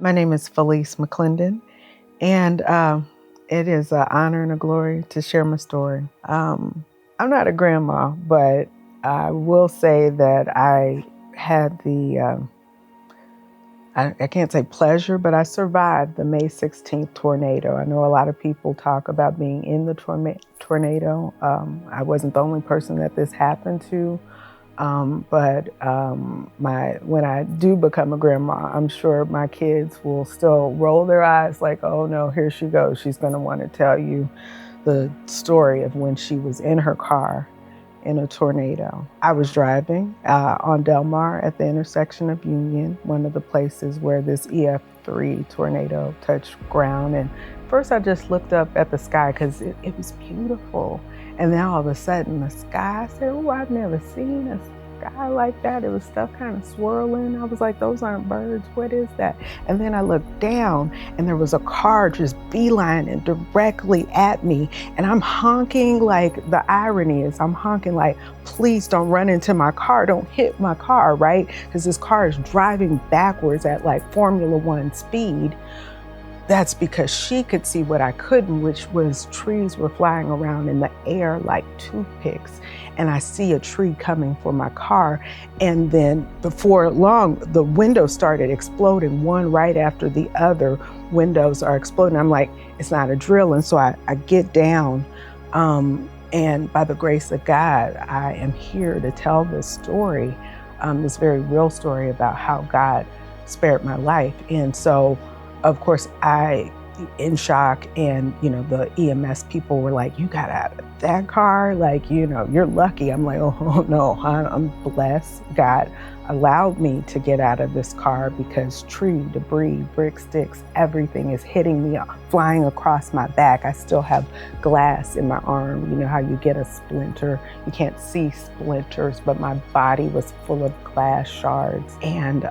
My name is Felice McClendon, and it is an honor and a glory to share my story. I'm not a grandma, but I will say that I had I can't say pleasure, but I survived the May 16th tornado. I know a lot of people talk about being in the tornado. I wasn't the only person that this happened to. When I do become a grandma, I'm sure my kids will still roll their eyes like, oh no, here she goes. She's going to want to tell you the story of when she was in her car in a tornado. I was driving on Del Mar at the intersection of Union, one of the places where this EF3 tornado touched ground. And first I just looked up at the sky because it was beautiful. And then all of a sudden the sky, I said, oh, I've never seen a sky like that. It was stuff kind of swirling. I was like, those aren't birds. What is that? And then I looked down and there was a car just beelining directly at me. And I'm honking, like, the irony is I'm honking like, please don't run into my car. Don't hit my car, right? Because this car is driving backwards at like Formula One speed. That's because she could see what I couldn't, which was trees were flying around in the air like toothpicks. And I see a tree coming for my car. And then before long, the windows started exploding, one right after the other. Windows are exploding. I'm like, it's not a drill. And so I get down. And by the grace of God, I am here to tell this story, this very real story about how God spared my life. And so, of course, I, in shock, and, the EMS people were like, you got out of that car? Like, you're lucky. I'm like, oh no, I'm blessed. God allowed me to get out of this car because tree, debris, brick, sticks, everything is hitting me, flying across my back. I still have glass in my arm. You know how you get a splinter? You can't see splinters, but my body was full of glass shards. And,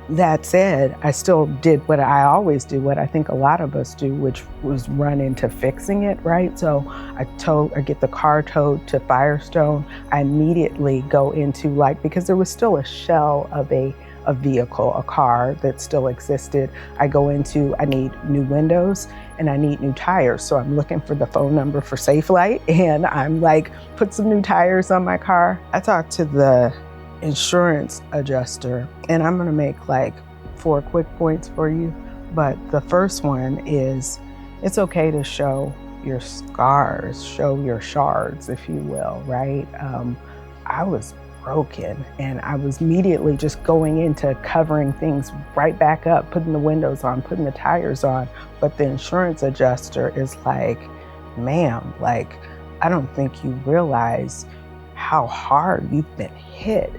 that said, I still did what I always do, what I think a lot of us do, which was run into fixing it, right? So I get the car towed to Firestone. I immediately go into because there was still a shell of a vehicle, a car that still existed. I go into, I need new windows and I need new tires. So I'm looking for the phone number for Safelite and I'm like, put some new tires on my car. I talked to the insurance adjuster, and I'm gonna make 4 quick points for you. But the first one is, it's okay to show your scars, show your shards, if you will, right? I was broken and I was immediately just going into covering things right back up, putting the windows on, putting the tires on. But the insurance adjuster is like, ma'am, I don't think you realize how hard you've been hit.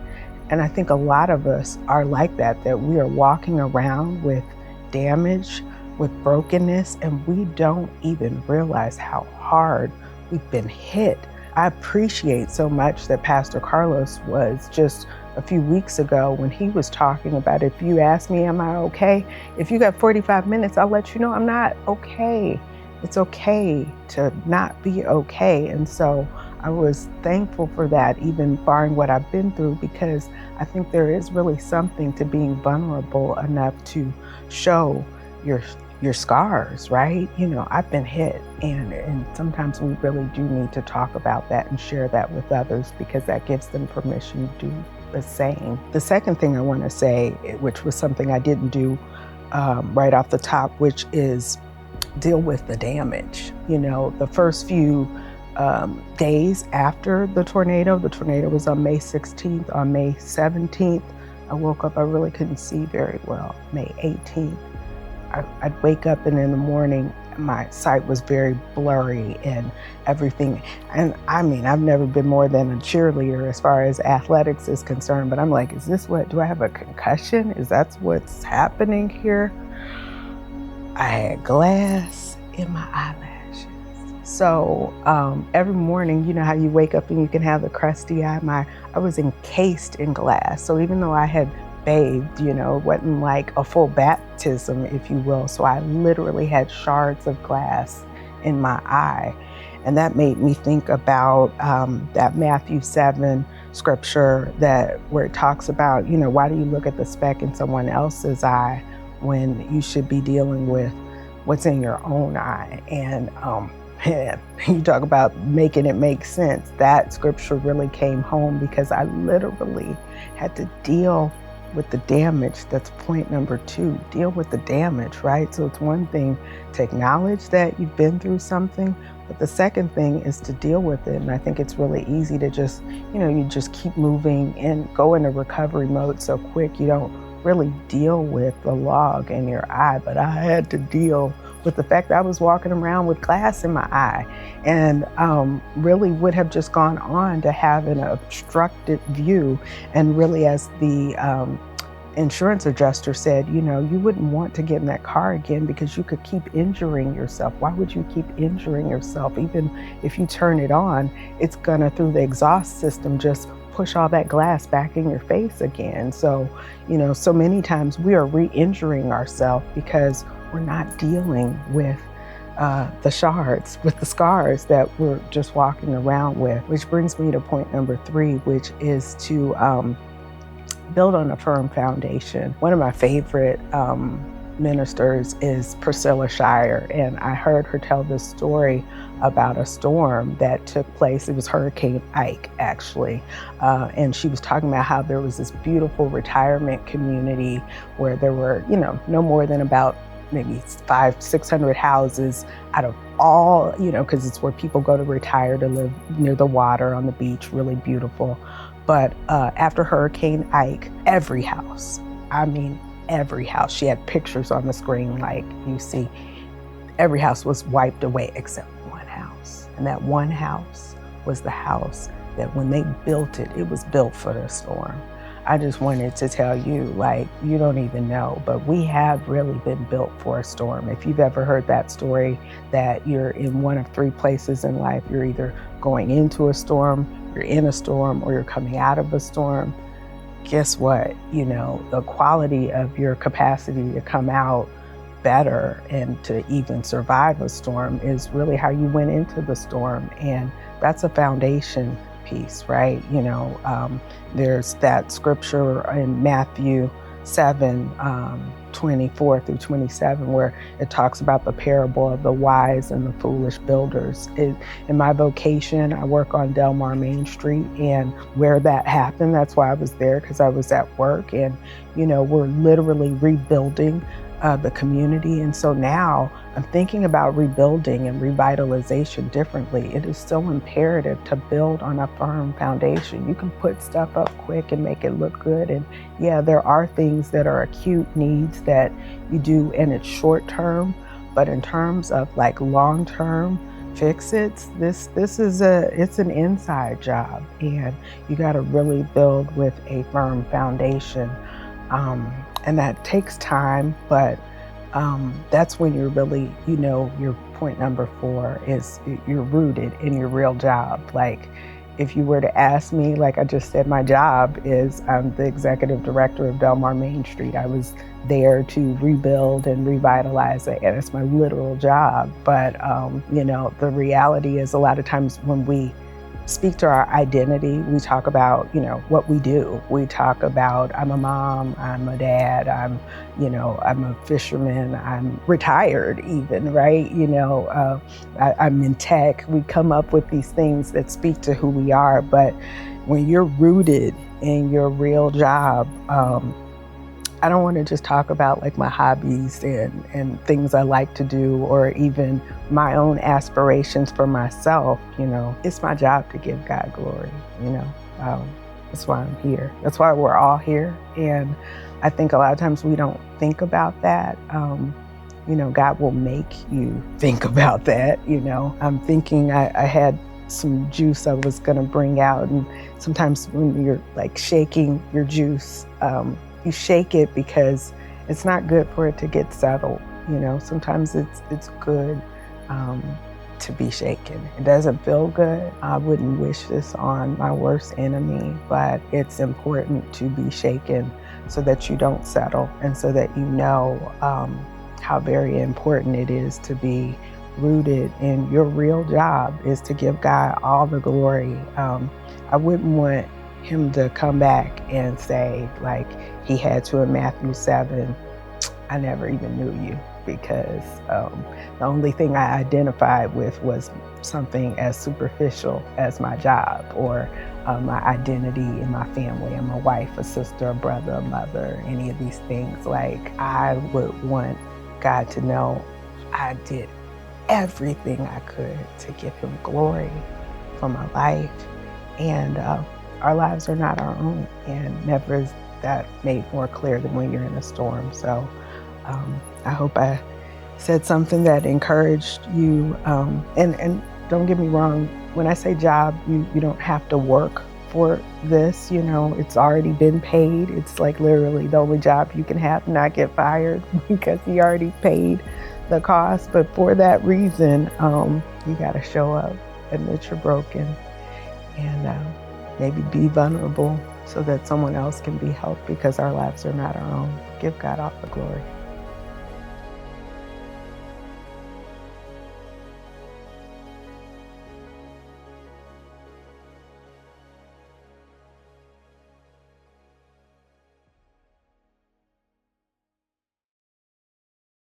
And I think a lot of us are like that we are walking around with damage, with brokenness, and we don't even realize how hard we've been hit. I appreciate so much that Pastor Carlos was just a few weeks ago when he was talking about, if you ask me, am I okay? If you got 45 minutes, I'll let you know I'm not okay. It's okay to not be okay. And so I was thankful for that, even barring what I've been through, because I think there is really something to being vulnerable enough to show your scars, right? I've been hit, and sometimes we really do need to talk about that and share that with others, because that gives them permission to do the same. The second thing I want to say, which was something I didn't do right off the top, which is deal with the damage. The first few days after the tornado was on May 16th. On May 17th, I woke up, I really couldn't see very well. May 18th, I'd wake up and in the morning, my sight was very blurry and everything. And I mean, I've never been more than a cheerleader as far as athletics is concerned, but I'm like, do I have a concussion? Is that what's happening here? I had glass in my eyelashes. So every morning, you know how you wake up and you can have the crusty eye? I was encased in glass. So even though I had bathed, it wasn't like a full baptism, if you will. So I literally had shards of glass in my eye. And that made me think about that Matthew 7 scripture where it talks about, why do you look at the speck in someone else's eye when you should be dealing with what's in your own eye. And man, you talk about making it make sense. That scripture really came home because I literally had to deal with the damage. That's point number 2, deal with the damage, right? So it's one thing to acknowledge that you've been through something, but the second thing is to deal with it. And I think it's really easy to just, you just keep moving and go into recovery mode so quick you don't really deal with the log in your eye. But I had to deal with the fact that I was walking around with glass in my eye and really would have just gone on to have an obstructed view. And really, as the insurance adjuster said, you wouldn't want to get in that car again because you could keep injuring yourself. Why would you keep injuring yourself? Even if you turn it on, it's gonna, through the exhaust system, just push all that glass back in your face again. So, so many times we are re-injuring ourselves because we're not dealing with the shards, with the scars that we're just walking around with. Which brings me to point number 3, which is to build on a firm foundation. One of my favorite ministers is Priscilla Shire, and I heard her tell this story about a storm that took place. It was Hurricane Ike, actually, and she was talking about how there was this beautiful retirement community where there were, no more than about maybe 500-600 houses out of all, because it's where people go to retire to live near the water on the beach, really beautiful. But after Hurricane Ike, every house, she had pictures on the screen like you see, every house was wiped away except one house. And that one house was the house that when they built it, it was built for the storm. I just wanted to tell you, you don't even know, but we have really been built for a storm. If you've ever heard that story, that you're in one of 3 places in life, you're either going into a storm, you're in a storm, or you're coming out of a storm. Guess what? The quality of your capacity to come out better and to even survive a storm is really how you went into the storm. And that's a foundation piece, right? There's that scripture in Matthew 7:24-27, where it talks about the parable of the wise and the foolish builders. In my vocation, I work on Delmar Main Street, and where that happened, that's why I was there, because I was at work, and we're literally rebuilding the community. And so now I'm thinking about rebuilding and revitalization differently. It is so imperative to build on a firm foundation. You can put stuff up quick and make it look good. And yeah, there are things that are acute needs that you do and it's short term, but in terms of long term fix-its, this is it's an inside job, and you got to really build with a firm foundation. And that takes time, but that's when you're really, your point number 4 is you're rooted in your real job. If you were to ask me, like I just said, my job is I'm the executive director of Delmar Main Street. I was there to rebuild and revitalize it, and it's my literal job. But, the reality is a lot of times when we speak to our identity, we talk about, what we do. We talk about, I'm a mom, I'm a dad, I'm a fisherman, I'm retired even, right? I'm in tech. We come up with these things that speak to who we are. But when you're rooted in your real job, I don't want to just talk about my hobbies and things I like to do, or even my own aspirations for myself. It's my job to give God glory. That's why I'm here. That's why we're all here. And I think a lot of times we don't think about that. God will make you think about that. I'm thinking I had some juice I was going to bring out, and sometimes when you're shaking your juice, you shake it because it's not good for it to get settled. Sometimes it's good to be shaken. It doesn't feel good. I wouldn't wish this on my worst enemy, but it's important to be shaken so that you don't settle, and so that how very important it is to be rooted in your real job, is to give God all the glory. I wouldn't want him to come back and say, he had to in Matthew 7, I never even knew you, because the only thing I identified with was something as superficial as my job, or my identity in my family. I'm a wife, a sister, a brother, a mother, any of these things. Like, I would want God to know I did everything I could to give him glory for my life. And our lives are not our own. And never is that made more clear than when you're in a storm. So I hope I said something that encouraged you. And don't get me wrong, when I say job, you don't have to work for this. You know, it's already been paid. It's like literally the only job you can have, not get fired, because he already paid the cost. But for that reason, you got to show up, admit you're broken, and maybe be vulnerable so that someone else can be helped, because our lives are not our own. Give God all the glory.